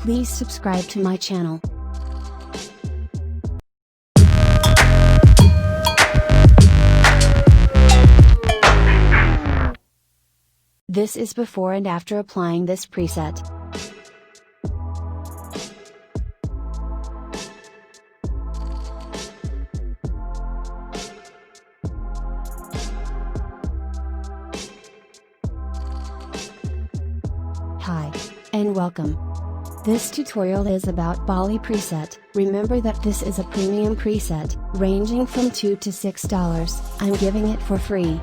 Please subscribe to my channel. This is before and after applying this preset. Hi, and welcome. This tutorial is about Bali preset. Remember that this is a premium preset, ranging from $2 to $6. I'm giving it for free.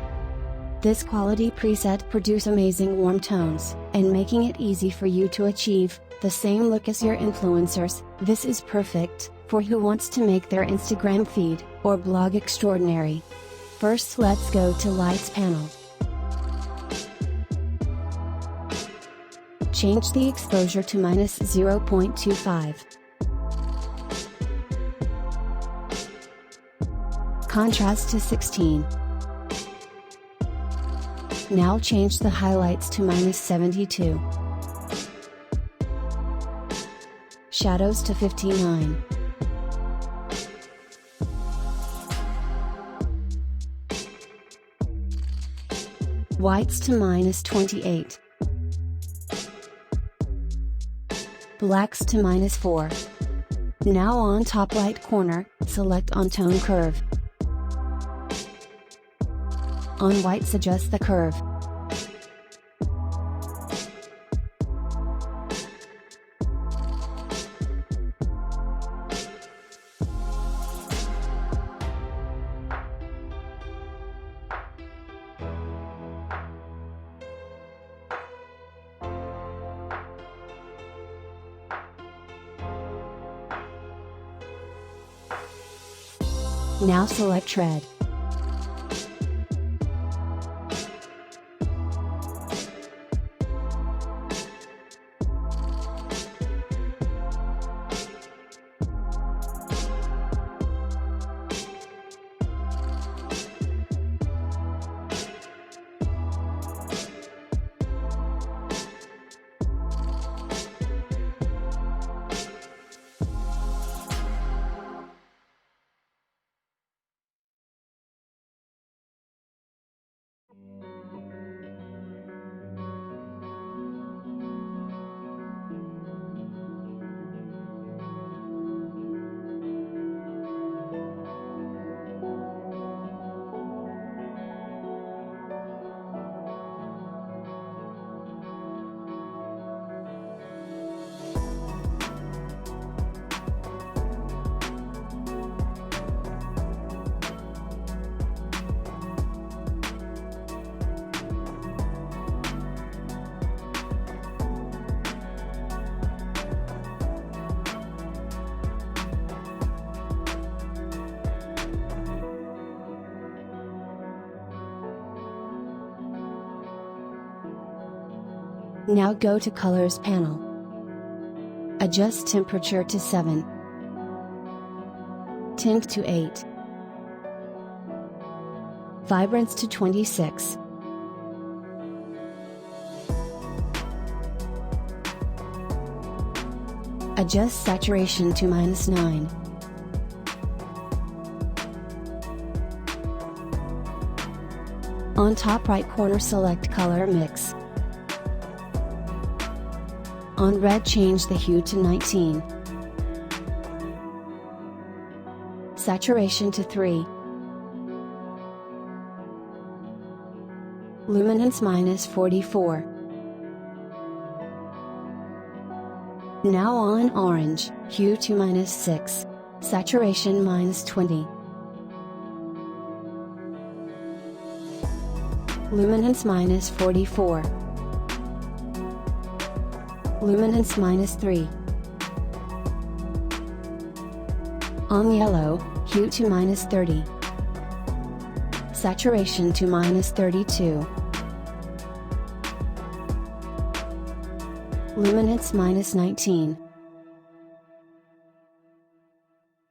This quality preset produces amazing warm tones, and making it easy for you to achieve the same look as your influencers. This is perfect for who wants to make their Instagram feed or blog extraordinary. First, let's go to Lights panel. Change the exposure to -0.25. Contrast to 16. Now change the highlights to -72. Shadows to 59. Whites to -28. Blacks to -4. Now on top right corner, select on tone curve. On whites, adjust the curve. Now select tread. Now go to Colors panel. Adjust temperature to 7. Tint to 8. Vibrance to 26. Adjust saturation to -9. On top right corner, select Color Mix. On red, change the hue to 19. Saturation to 3. Luminance -44. Now on orange, hue to -6. Saturation -20. Luminance -44. Luminance -3. On yellow, hue to -30. Saturation to -32. Luminance -19.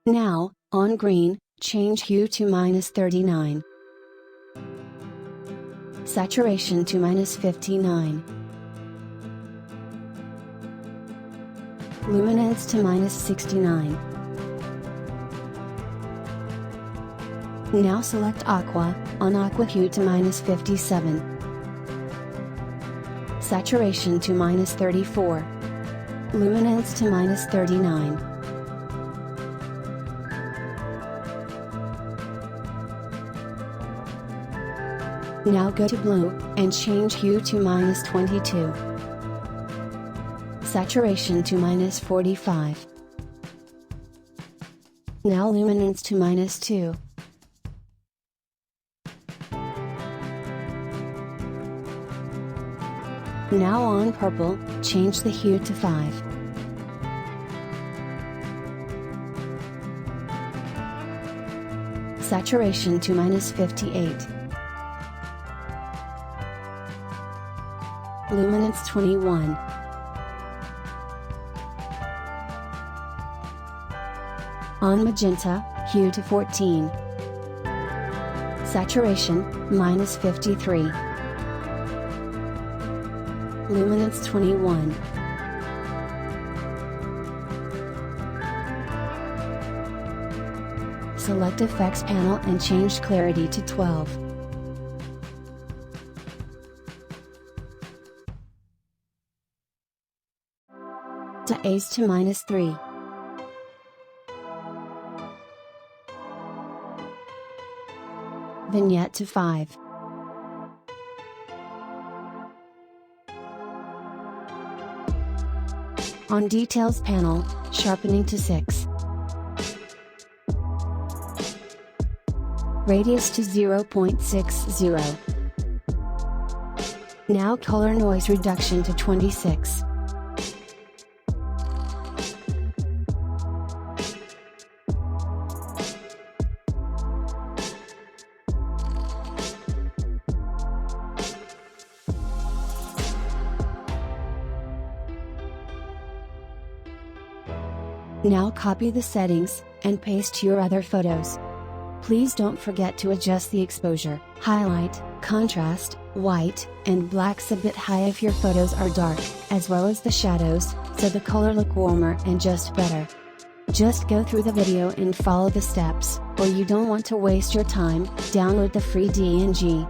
Now, on green, change hue to -39. Saturation to -59. Luminance to -69. Now select Aqua, on Aqua Hue to -57. Saturation to -34. Luminance to -39. Now go to Blue, and change Hue to -22. Saturation to -45. Now Luminance to -2. Now on Purple, change the hue to 5. Saturation to -58. Luminance 21. On Magenta, hue to 14. Saturation, -53. Luminance 21. Select Effects panel and change Clarity to 12. Haze to -3. Vignette to 5. On Details panel, sharpening to 6. Radius to 0.60. Now color noise reduction to 26. Now copy the settings, and paste to your other photos. Please don't forget to adjust the exposure, highlight, contrast, white, and blacks a bit high if your photos are dark, as well as the shadows, so the color look warmer and just better. Just go through the video and follow the steps, or you don't want to waste your time, download the free DNG.